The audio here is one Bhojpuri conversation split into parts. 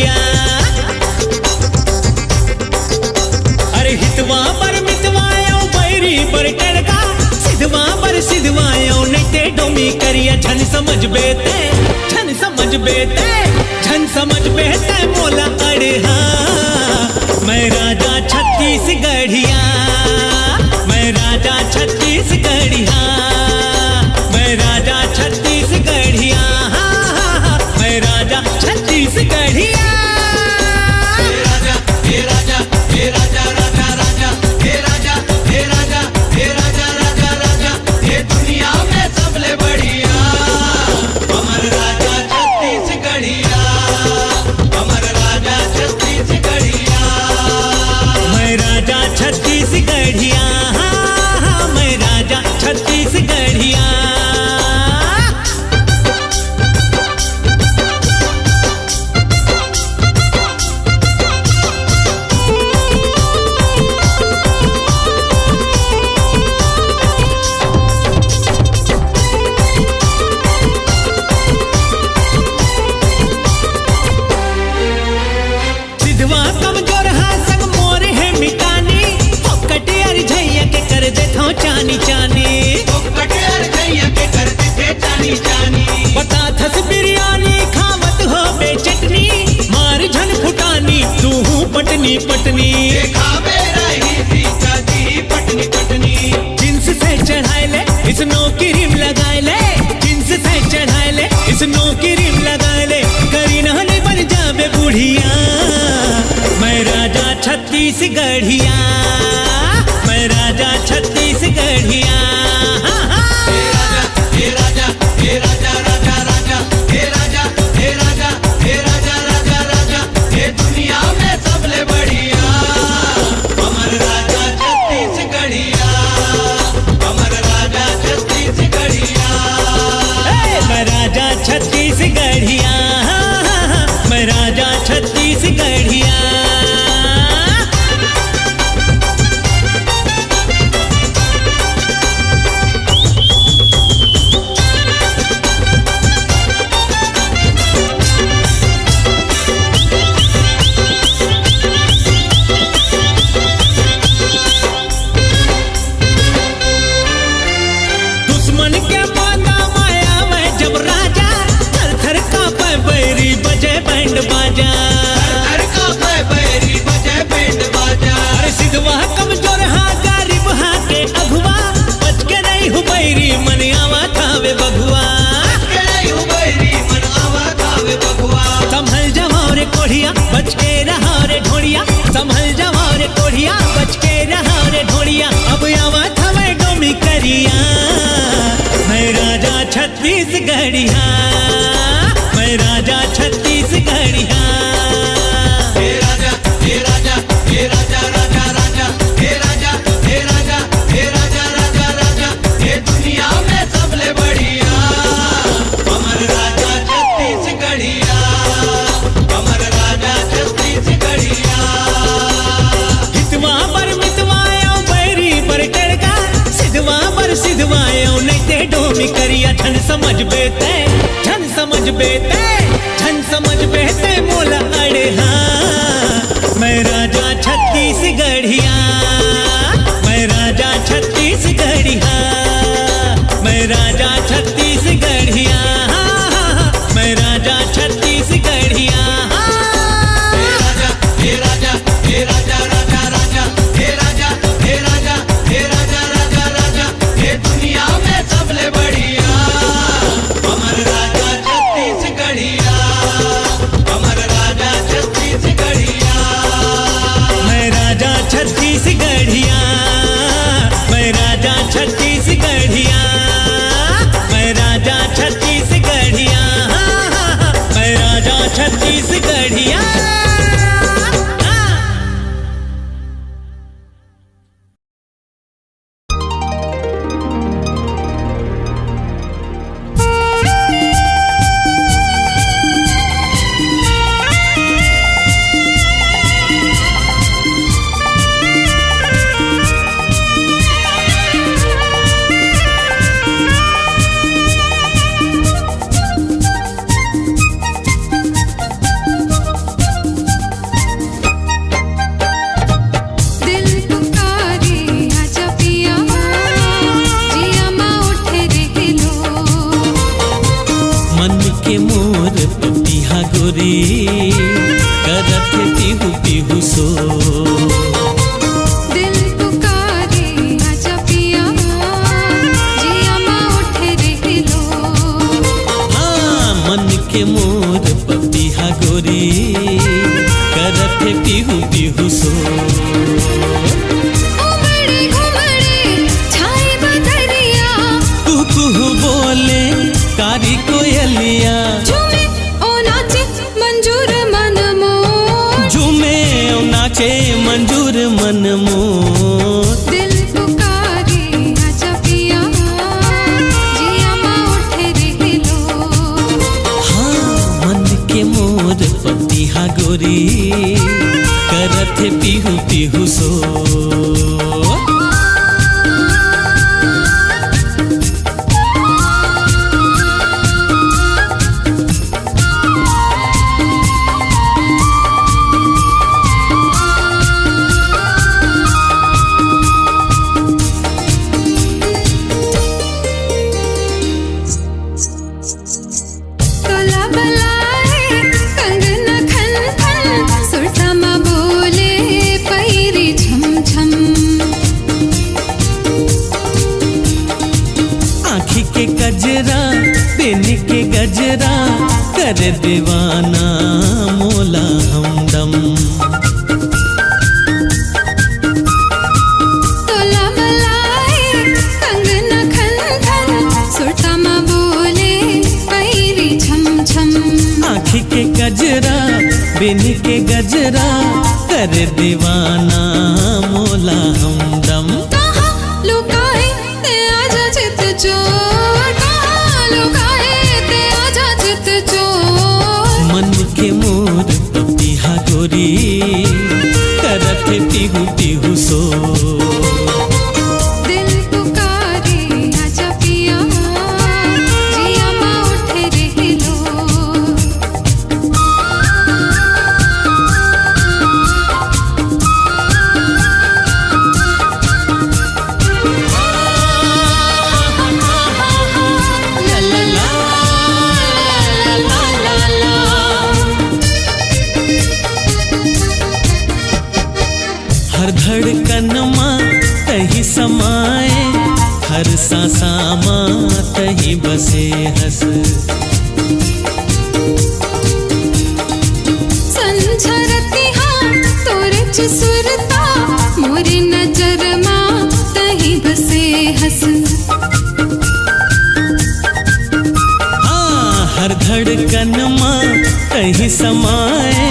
छत्तीसगढ़िया। अरे हितवा पर मितवायो बैरी पर टड़का, सिधवा पर सिधवायो नैते डोमी करिया। झन समझ बेते झन समझ बेते झन समझ बेते मोला अड़े हाँ। मैं राजा छत्तीसगढ़िया, मैं राजा छत्तीसगढ़िया, मैं राजा छत्तीसगढ़िया, मैं राजा छत्तीसगढ़िया। हे राजा हे राजा हे राजा राजा राजा, हे राजा हे राजा हे राजा राजा राजा, हे दुनिया में सबले बढ़िया अमर राजा छत्तीसगढ़िया, अमर राजा छत्तीसगढ़िया। मैं राजा छत्तीसगढ़िया, मैं राजा छत्तीसगढ़िया। सिधवा कमजोर हा संग मोर है मिटानी, फोकटे अर झैया के कर देथो चानी चानी। कटियार गैया के कर दे जानी जानी, बता थस बिरयानी खावत हो बे चटनी, मार झन फुटानी तू पटनी पटनी। देखा मेरा ही सीता दी पटनी पटनी। जिन्स से चढ़ाए ले इस नो क्रीम लगाए ले, जिन्स से चढ़ाए ले इस नो क्रीम लगाए ले, करी नहने बन जावे बुढ़िया। मैं राजा छत्तीसगढ़िया, मैं राजा छत्तीसगढ़िया। हे राजा हे राजा हे राजा राजा राजा, हे राजा हे राजा हे राजा राजा राजा, हे दुनिया में सबले बढ़िया अमर राजा छत्तीसगढ़िया, अमर राजा छत्तीसगढ़िया। मैं राजा छत्तीसगढ़िया, मैं राजा छत्तीसगढ़िया। दुश्मन के बांधा माया में जब राजा, थर थर कांपे बैरी बजे बैंड बाजा। हर का बैरी बजे बैंड बाजा। अरे सिधवा कमजोर हा गरीब हा के अगुआ, बच के नहीं हूँ बैरी मन आवा थावे बगुआ। के यू बैरी मन आवा गावे बगुआ। संभल जाओ रे कोढ़िया बच के रहा रे ढोड़िया, संभल जाओ रे कोढ़िया बच के रहा रे ढोड़िया। अब आवा थावे डोमी करिया। मैं राजा छत्तीसगढ़िया, मैं राजा छत्तीसगढ़िया। हे राजा हे राजा हे राजा राजा राजा, हे राजा हे राजा हे राजा राजा राजा, हे दुनिया में सबले बढ़िया अमर राजा छत्तीसगढ़िया, अमर राजा छत्तीसगढ़िया। करत पीहू पीहू सो। दिल पुकारे आजा पिया जिया माँ उठे रह लो। हाँ मन के मोर पपिहा गोरी करत पीहू पीहू सो। उमड़े घुमड़े छाए बदरिया कुहू बोले कारी कोयलिया। झूमे ओ नाचे मंजूर मन मोर। झूमे ओ नाचे मंजूर मन मोर। दिल पुकारे आजा पिया जिया माँ उठे रह लो। हाँ मन के मोर पपिहा गोरी करत पीहू पीहू सो। तोला बलाए कंगना खन खन सुरता माँ बोले पैरी छम छम। आँखी के गजरा बिन के गजरा कर दीवाना मोला हमदम। तोला बलाए कंगना खन खन सुरता माँ बोले पैरी छम छम। आँखी के गजरा बिन के गजरा कर दीवाना मोला हमदम। कहाँ लुकाए ते आजा चित चोर। कहाँ लुकाए ते आजा चित चोर। मन के मोर पपिहा गोरी करत पीहू पीहू सो। दिल पुकारे आजा पिया जिया माँ उठे रह लो। ला ला ला ला ला ला। हर धड़कन माँ तही समाए हर सांसा माँ तही बसे हस। संझरती हाँ तोरे च सुरता मोरी नजर माँ तही बसे हस। हाँ हर धड़कन माँ तही समाए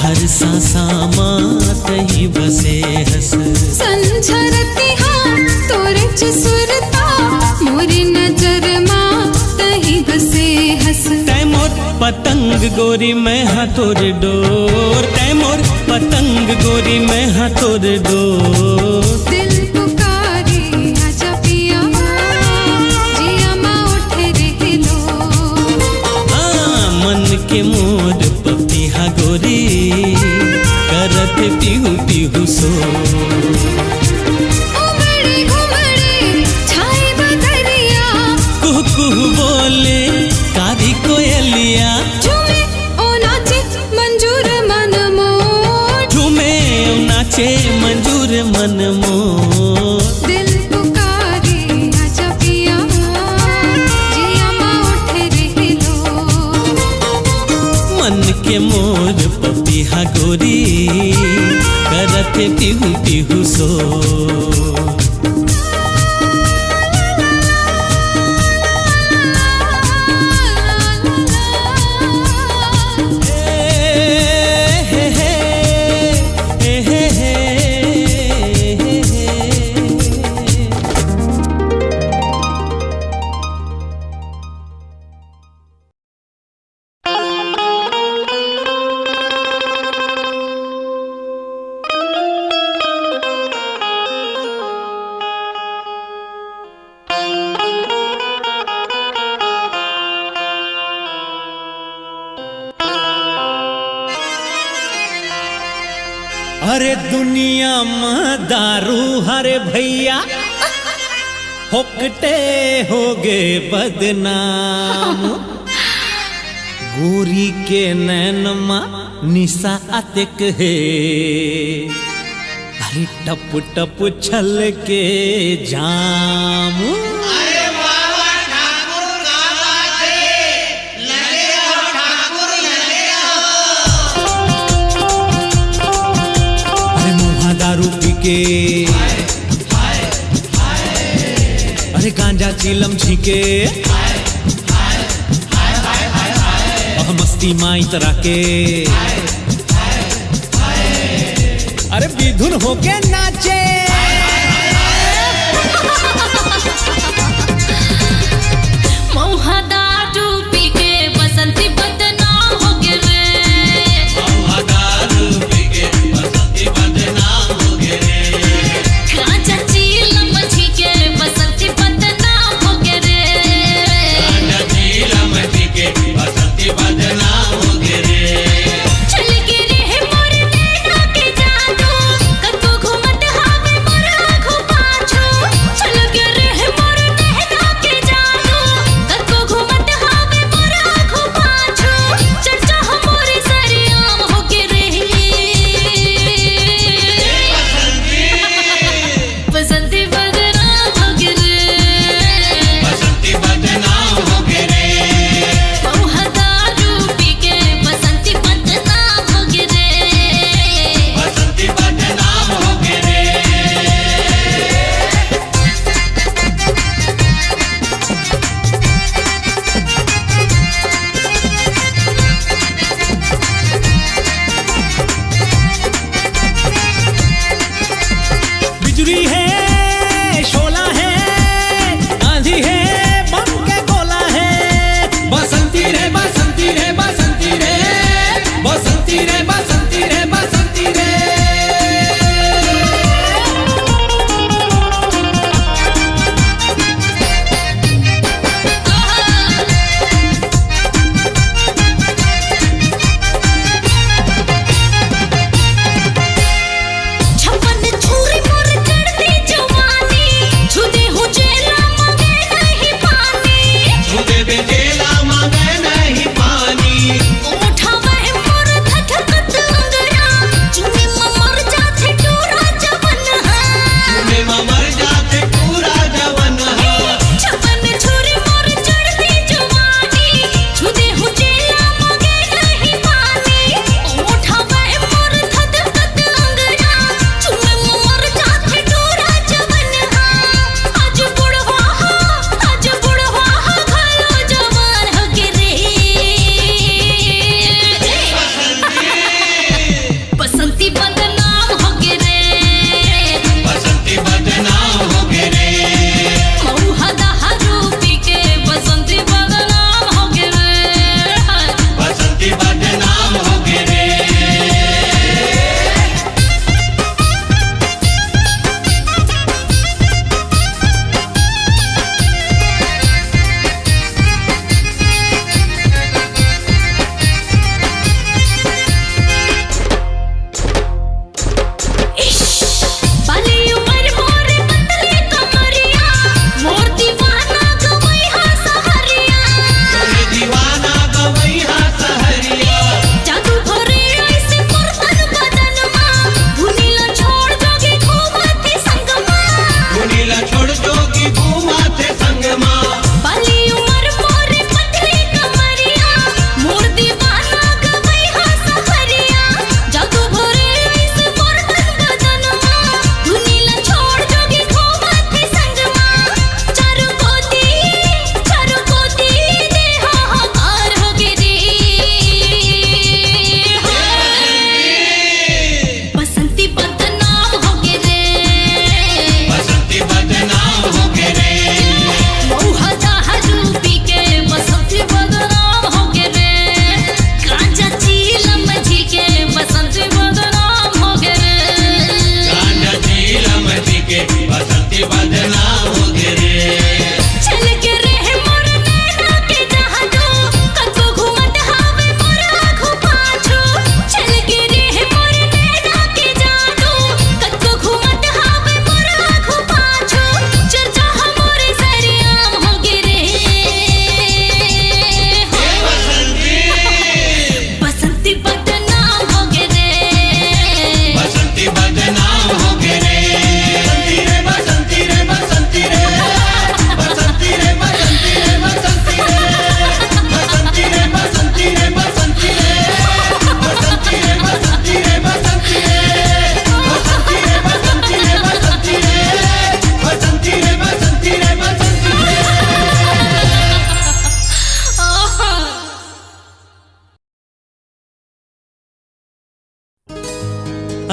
हर सांसा माँ तही बसे हस। संझरती हाँ तोरे च सुरता मोरी नजर माँ तही बसे हस। तैमोर पतंग गोरी मैं हाथोर डोर। तैमोर पतंग गोरी मैं हाथोर डोर। दिल पुकारे आजा पिया जिया माँ उठे रह लो। हाँ मन के मोर पपिहा गोरी करत पीहू पीहू सो। उमड़े घुमड़े छाए बदरिया कुहू बोले कारी कोयलिया। झूमे ओ नाचे मंजूर मन मोर। झूमे ओ नाचे मंजूर मन मोर। दिल पुकारे आजा पिया जिया माँ उठे रह लो। मन के मोर पपिहा गोरी करत पीहू पीहू सो। अरे दुनिया में दारू हरे भैया होकटे हो गए बदनाम। गोरी के नैन मा निशा अतिक है अरे टप टप छल के जाम अरे बाबा ठाकुर का बात है, लगे हो ठाकुर लगे हो। अरे मुहा दारू पी के अरे गांजा चीलम छीके मस्ती माई तरा के अरे विधुन होके नाचे मौहा दारू पी के बसंती बदनाम हो गए रे। महुआ दारू पी के बसंती बदनाम हो गए रे। गांजा चीलम छी के बसंती बदनाम हो गए रे। गांजा चीलम पी के बसंती बदनाम हो गए रे। चल गिरे है मोर नैना के जादू, कतौ घूमत हावे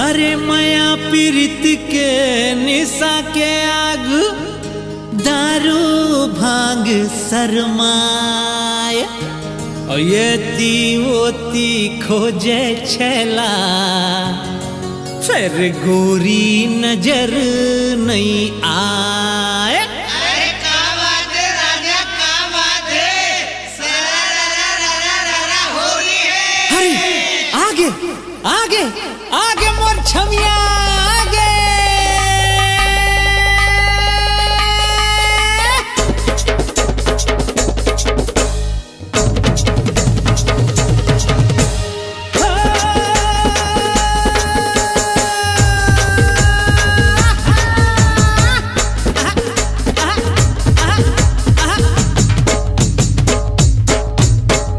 अरे माया पीरित के निशा के आग दारू भांग शरमाए और ये तीवोती खोजे छला फिर गोरी नजर नहीं आए। अरे का बात है राजा, का बात है, सरारारारारारा होली है। अरे आगे आगे आगे मोर छमिया आगे।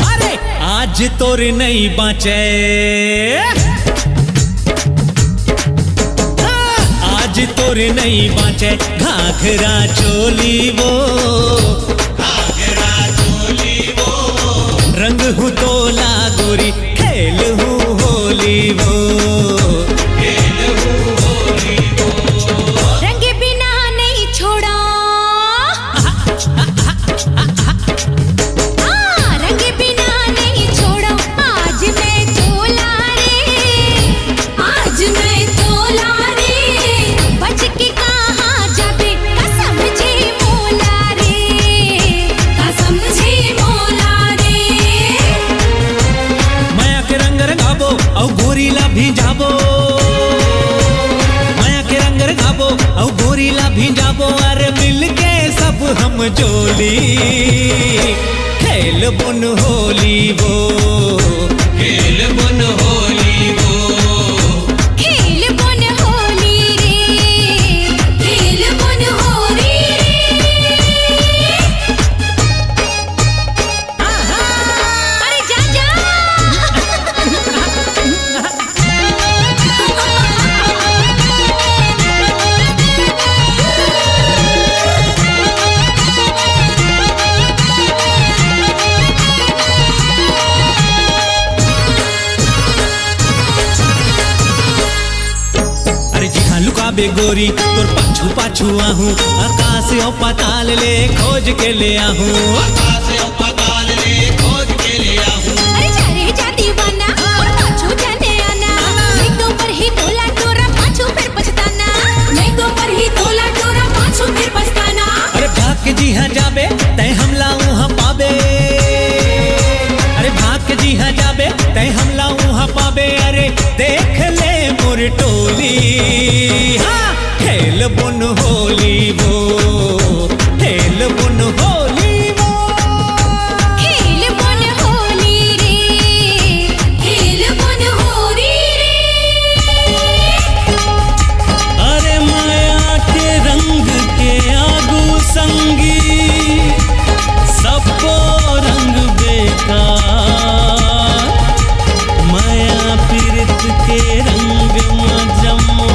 अरे आज तोर नहीं बाँचे, आज तोर नहीं बाँचे घाघरा चोली वो, घाघरा चोली वो, रंग हूँ तोला गोरी खेल हूँ होली वो। खेल हूँ होली वो। रंग बिना नहीं छोड़ा, रंग बिना नहीं छोड़ा, आज मैं तोला रे, आज मैं तोला रे, बच के कहाँ जाबे कसम जे मोला रे, कसम जे मोला रे। माया के रंग रंगाबो और गोरीला भिंजाबो, माया के रंग रंगाबो और गोरीला भिंजाबो, अरे मिलके सब हम जोली खेल बुन होली वो। खेल बन होली वो। खेल बन होली रे, खेल बन होली रे। अरे जा जा। अरे जिहा लुकाबे गोरी तोर पाछू पाछू आहूं, आकाश और पाताल ले खोज के ले आहूं। आकाश और पाताल ले खोज के ले आऊं। अरे जा रे जा दीवाना, और पाछू जाने आना, नहीं तो पर ही तोला टोरा, पाछू फिर पछताना, नहीं तो पर ही तोला टोरा, पाछू फिर पछताना। अरे भाग के जी हाँ जाबे तय हमला हाँ पाबे, अरे भाग के जी हाँ जाबे तय हमला हाँ पाबे, अरे देख ले मोर टोली हाँ खेल बुन होली वो, खेल बुन होली वो। खेल बन होली रे, खेल बन होली रे। अरे माया के रंग के आगू संगी सबको रंग बेकार, माया पीरित के रंग मजमो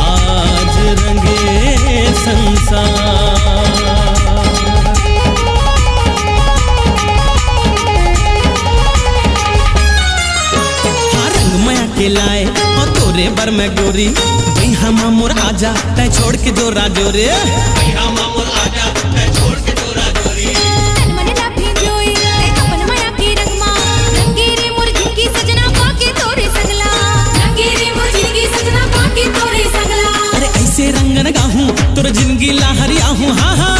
आज रंगे संसार। हाँ रंग माया के लाए और तोरे बर में गोरी भाई हम मोर आजा तय छोड़ के जो राजोरे। भैया मामूल आजा, मैं छोड़ के तोरा जोरी। तन मन ना भिजोई, ते अपन माया के रंगमा, रंगे रे मोर जिंदगी सजना पाके तोरे संगला, रंगे रे मोर जिंदगी सजना पाके तोरे संगला। अरे ऐसे रंग रंगाहूं तोर जिंदगी लाहरिया हूँ, हाँ हाँ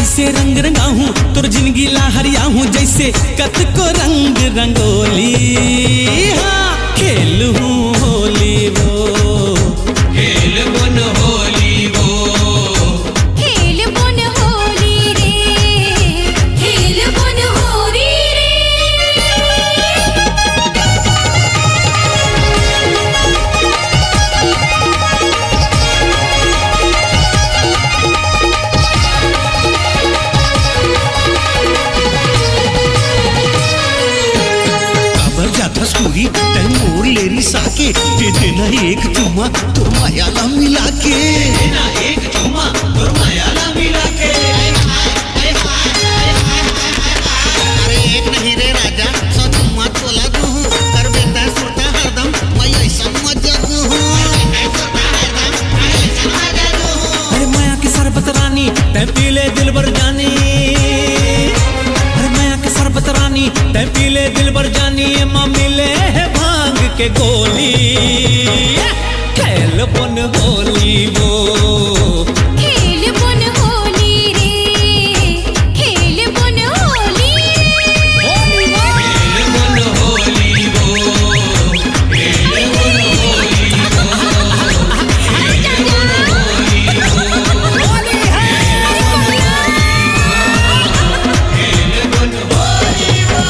ऐसे रंग रंगाहूं तोर जिंदगी लाहरिया हूँ, जैसे कत को रंग रंगोली हाँ खेल हूँ होली वो। खेल बन होली वो। खेल बन होली रे, खेल बन होली काबर जाता सूरी तय मोर लेरी साके, दे देना एक चुम्मा तो मायाला मिला के। देना एक चुम्मा और मायाला मिला के। अरे एक नहीं रे राजा, 100 चुम्मा तोला दूँ, कर बेटा छोटा में मिले है भांग के गोली, खेल बुन होली वो खेल बुन होली रे, खेल बुन होली होली वो खेल बुन होली वो, खेल बुन होली वो, खेल बुन होली वो, होली है खेल बुन होली वो।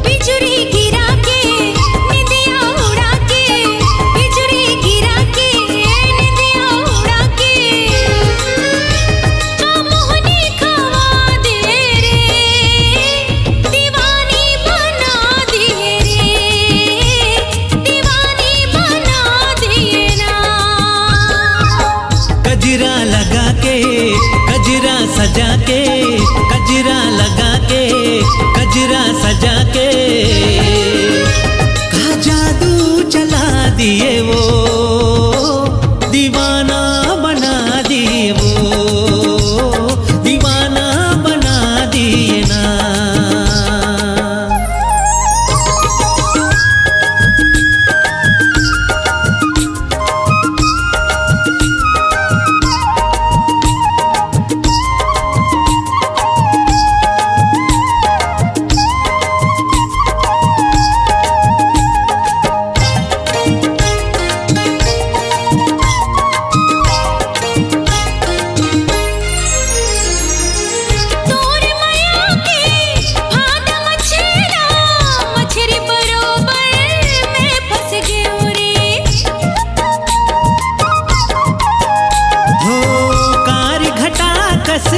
बिजुरी गिरा के निंदिया उड़ा के, बिजुरी गिरा के निंदिया उड़ा के, मोहनी खवा दे रे, दीवानी बना दिए रे, दीवानी बना दिए ना। गजरा लगा के गजरा सजा के, गजरा लगा के गजरा सजा के, का जादू चला दिए वो, दीवाना बना दिए वो, दीवाना बना दिए ना। तोर माया के भाद मछेरा, मछरी बरोबर मैं फंस गयो रे। हो कार घटा कस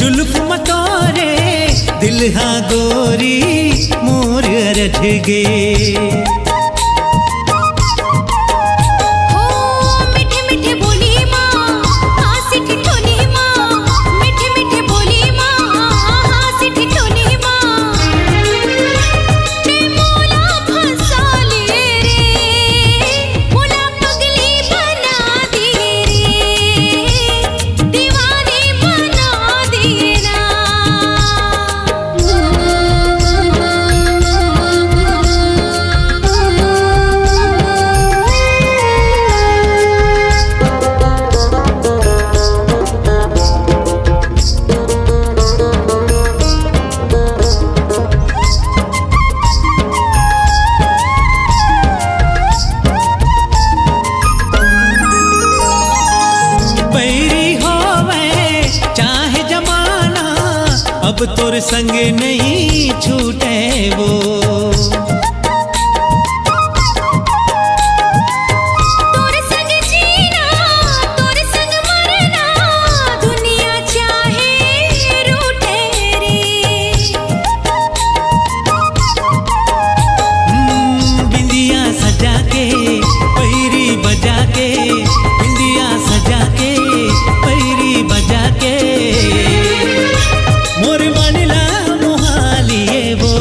जुल्फ मतोरे, दिल हा गोरी मोर रज गे। हो मीठे मीठे बोली माँ हासी ठिठोली माँ, मीठे मीठे बोली माँ हासी ठिठोली माँ, ते मोला फंसा लिए रे, मोला पगली बना दिए रे, दीवानी बना दिए ना। बैरी होवे चाहे जमाना, अब तोर संग नहीं छूटे वो। तोर संग जीना, तोर संग मरना, दुनिया चाहे रूठे रे। बिंदिया सजा के पैरी बजा के, बिंदिया सजा के पैरी बजा के, मोर बनला मोहालिए वो,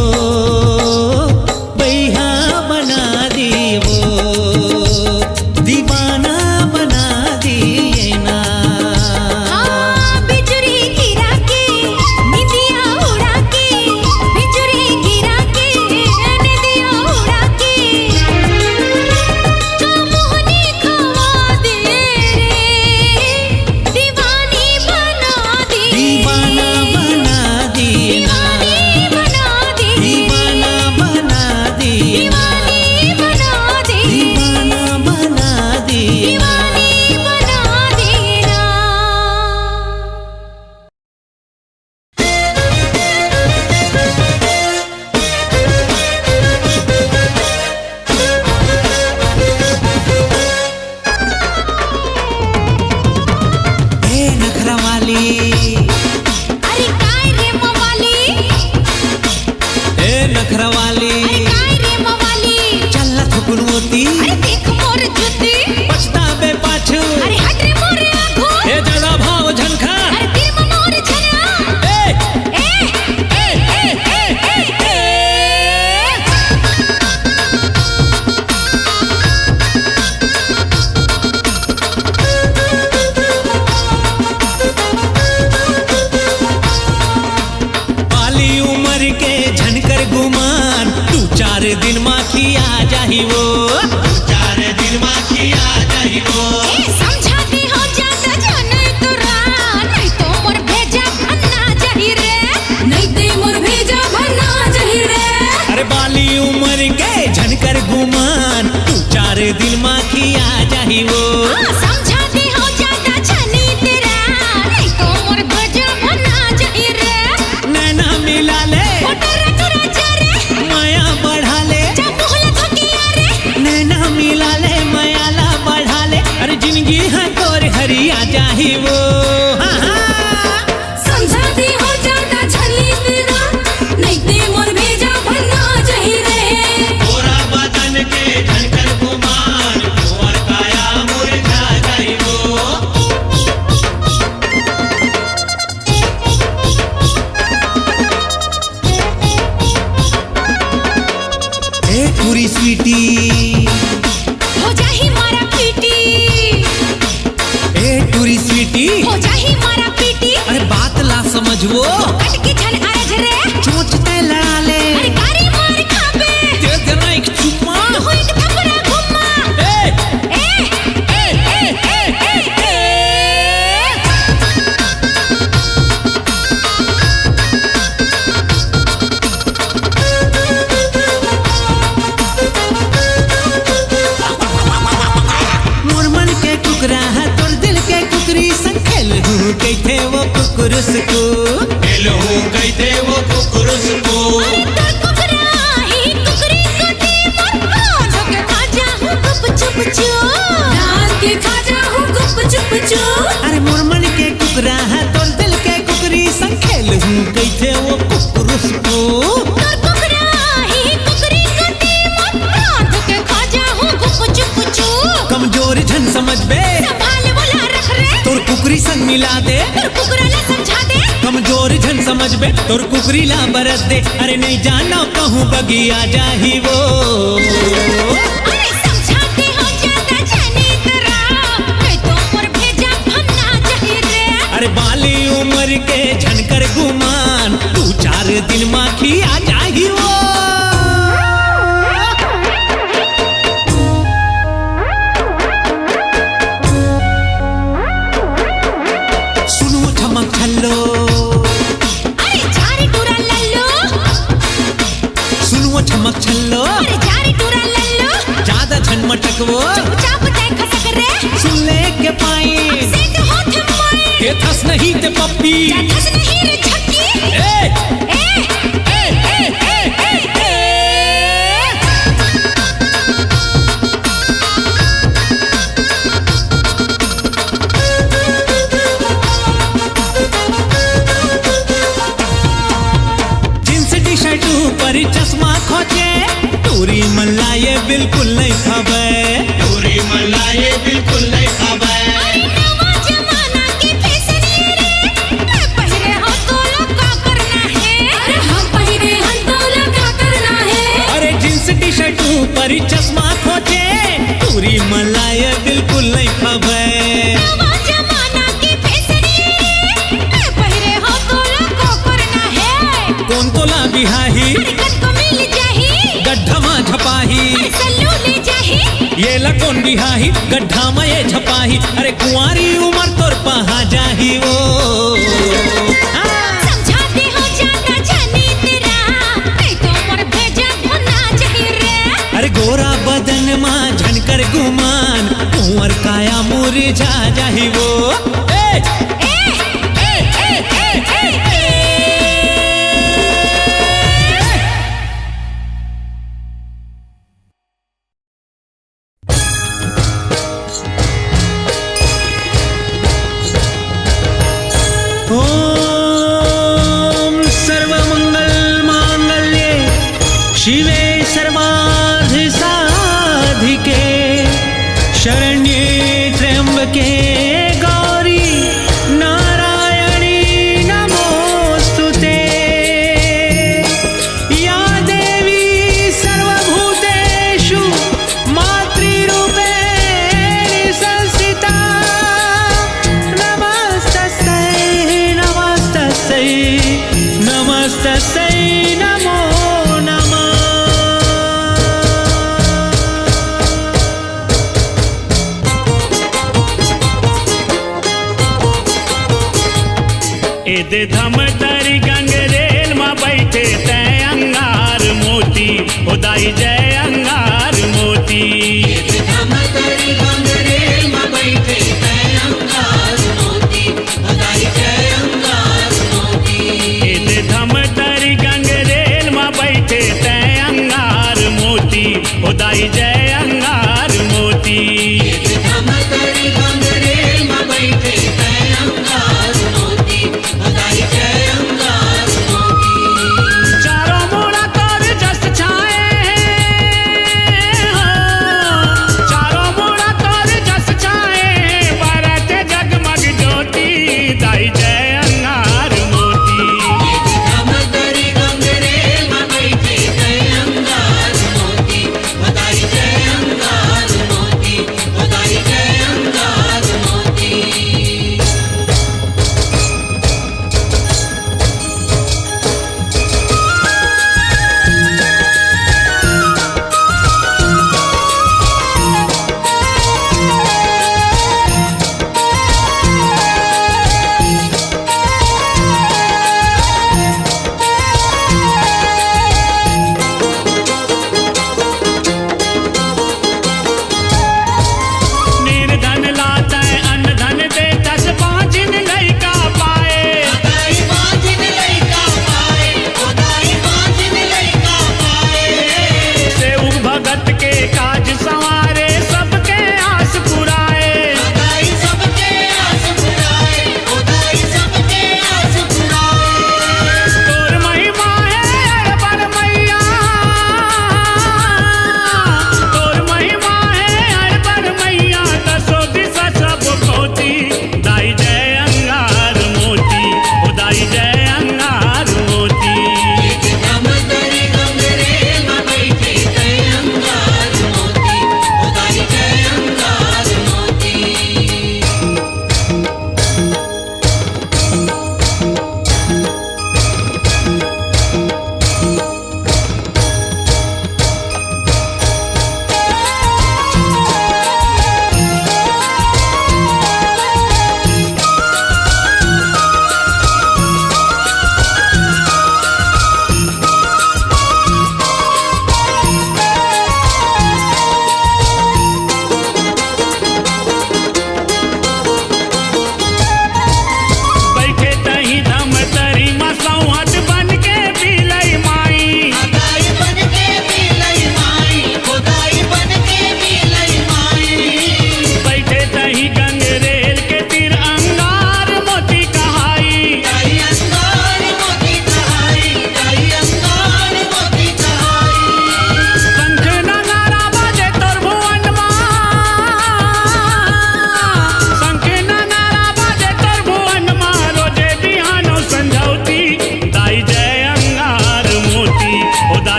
जाही वो। समझाते हो ज्यादा छनी तेरा, नहीं तो मोर भजा भना जाई रे। नैना मिला ले टोरा टोरा जा रे, माया बढ़ा ले, जा मोहला धकिया रे। नैना मिला ले मायाला बढ़ा ले, अरे जिंदगी है तोर हरिया जाही वो। हाँ हाँ समझाते हो ज्यादा छनी तेरा, नहीं ते मोर भेजा भना जाई रे। गोरा बदन के झनकर गुमान, कुंवर काया मुरझा जाई वो। ए पूरी स्वीटी, हो जाही मारा पीटी, ए टूरी स्वीटी, हो जाही मारा पीटी। अरे बात ला समझवो, कट के छन आरज रे, चोंच ते लड़ा ले, अरे कारी मार खाबे। दे देना एक चुम्मा। हो एक थपड़ा घुमा, ए ए ए ए ए ए ए। मोर मन के कुकरा है तोर दिल के कुकरी संग खेल हूँ कैथे वो कुकुरुस को। हेलो कहते वो कुकुरुस को। तर कुकरा ही कुकरी को दे मर, रात के खा जाऊं गुप चुप चू, रात के खा जाऊं गुप चुप चू। अरे मोर मन के कुकरा है तोर दिल के कुकरी संग खेल हूँ कैथे वो कुकुरुस को। तर कुकरा ही कुकरी को दे मर, रात के खा जाऊं गुप चुप चू। कमजोर झन समझ बे, संभाल बोला रख रे, तोर कुकरी संग मिला दे। तर कुकरा ला समझा दे। कमजोर झन समझ बे, तोर कुकरी ला बरस दे, अरे नहीं जाना कहूँ बगिया जाही वो। अरे समझाते हो ज्यादा छनी तेरा, नहीं तो मोर भेजा भना जाई रे। अरे बाली उम्र के झनकर गुमान, तू 4 दिन माखी आ जाही वो। सुनो ठमक छल्लो, अरे जारी टूरा लल्लो, सुनो ठमक छल्लो, अरे जारी टूरा लल्लो। ज्यादा झन मटकवो, चुपचाप ते खसक रे, सुन ले के पाई, से के होठ माए। ये थस नहीं ते पप्पी। जा धस नहीं रे झक्की, ए ए ए ए ए ए ए। जींस टी शर्ट ऊपर चश्मा खोजे, टूरी मल्ला ये बिल्कुल नहीं खबर। पूरी मल्ला ये बिल्कुल नहीं खबर। अरे नवा जमाना की फैशन ये रे, मैं पहिरे हो तो लोग का करना है। अरे हम पहिरे हम तो लोग का करना है। अरे जींस टी शर्ट ऊपर चश्मा खोजे, टूरी मल्ला ये बिल्कुल नहीं खबर। नवा जमाना की फैशन ये रे, मैं पहिरे हो तो लोग का करना है। कौन तोला बिहाही, अरे कद को मिल जाही, गड्ढमा झपाही, अरे सल्लू ले जाही। ये लकोन बिहाही, गड्ढा में ये झपाही, अरे कुंवारी उमर तोर पहा जाही वो। हाँ। समझाते हो ज्यादा छनी तेरा, नहीं तो मोर भेजा भना जाई रे। अरे गोरा बदन माँ झनकर गुमान, कुंवर काया मुरझा जाही वो। ए ए ए ए ए ए ए। ओम सर्वमंगल मांगल्ये शिवे सर्वार्थ साधिके, शरण्ये त्र्यंबके गौरी नारायणी नमोस्तुते। या देवी सर्वभूतेषु मातृरूपेण संस्थिता, नमस्तस्यै नमस्तस्यै नमस्तस्यै नमो नमः। एदे धमतरी गंगरेल में बैठे तय अंगार मोती, खुदाई जय अंगार मोती। हम तेरी गंगरे जय